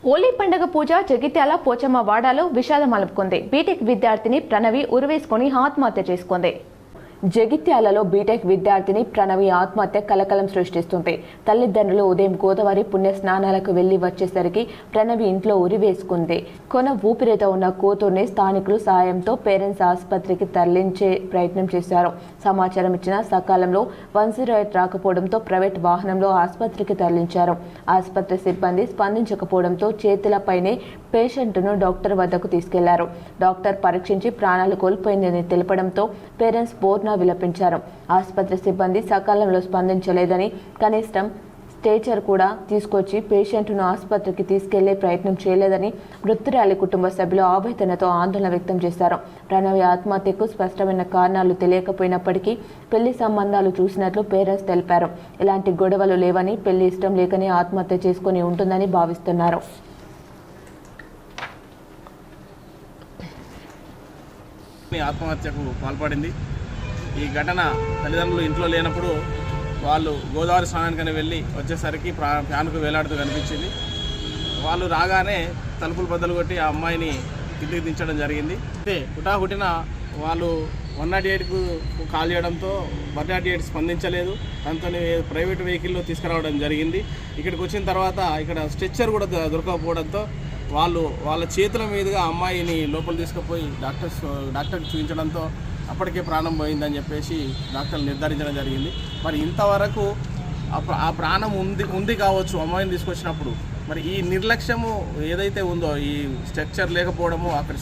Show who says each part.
Speaker 1: హోలీ పండుగ పూజ జగిత్యాల పోచమ్మ వాడాలో విషాదం అలుపుకుంది. బీటెక్ విద్యార్థిని ప్రణవి ఉరివేసుకుని ఆత్మహత్య చేసుకుంది. జగిత్యాలలో బీటెక్ విద్యార్థిని ప్రణవి ఆత్మహత్య కలకలం సృష్టిస్తుంది. తల్లిదండ్రులు ఉదయం గోదావరి పుణ్య స్నానాలకు వెళ్లి వచ్చేసరికి ప్రణవి ఇంట్లో ఉరివేసుకుంది. కొన ఊపిరితో ఉన్న కూతుర్ని స్థానికులు సాయంతో పేరెంట్స్ ఆసుపత్రికి తరలించే ప్రయత్నం చేశారు. సమాచారం ఇచ్చిన సకాలంలో 108 రాకపోవడంతో ప్రైవేట్ వాహనంలో ఆసుపత్రికి తరలించారు. ఆసుపత్రి సిబ్బంది స్పందించకపోవడంతో చేతులపైనే పేషెంట్ను డాక్టర్ వద్దకు తీసుకెళ్లారు. డాక్టర్ పరీక్షించి ప్రాణాలు కోల్పోయిందని తెలపడంతో పేరెంట్స్ బోర్న విలపించారు. ఆసుపత్రి సిబ్బంది సకాలంలో స్పందించలేదని, కనీసం స్ట్రెచర్ కూడా తీసుకొచ్చి పేషెంట్ను ఆసుపత్రికి తీసుకెళ్లే ప్రయత్నం చేయలేదని మృతురాలి కుటుంబ సభ్యులు ఆవేదనతో ఆందోళన వ్యక్తం చేశారు. ప్రణవి ఆత్మహత్యకు స్పష్టమైన కారణాలు తెలియకపోయినప్పటికీ పెళ్లి సంబంధాలు చూసినట్లు పేరెంట్స్ తెలిపారు. ఇలాంటి గొడవలు లేవని, పెళ్లి ఇష్టం లేకనే ఆత్మహత్య చేసుకుని ఉంటుందని భావిస్తున్నారు.
Speaker 2: ఆత్మహత్యకు పాల్పడింది. ఈ ఘటన తల్లిదండ్రులు ఇంట్లో లేనప్పుడు వాళ్ళు గోదావరి స్నానానికని వెళ్ళి వచ్చేసరికి ఫ్యాన్కు వేలాడుతూ కనిపించింది. వాళ్ళు రాగానే తలుపులు బద్దలు కొట్టి ఆ అమ్మాయిని కిందికి దించడం జరిగింది. అయితే హుటాహుటిన వాళ్ళు 108కు కాల్ చేయడంతో 108 స్పందించలేదు. దాంతో ప్రైవేట్ వెహికల్లో తీసుకురావడం జరిగింది. ఇక్కడికి వచ్చిన తర్వాత ఇక్కడ స్ట్రెచ్చర్ కూడా దొరకకపోవడంతో వాళ్ళ చేతుల మీదుగా అమ్మాయిని లోపల తీసుకుపోయి డాక్టర్కి చూపించడంతో అప్పటికే ప్రాణం పోయిందని చెప్పేసి డాక్టర్లు నిర్ధారించడం జరిగింది. మరి ఇంతవరకు ఆ ప్రాణం ఉంది కావచ్చు అమ్మాయిని తీసుకొచ్చినప్పుడు. మరి ఈ నిర్లక్ష్యము ఏదైతే ఉందో, ఈ స్ట్రక్చర్ లేకపోవడము, అక్కడ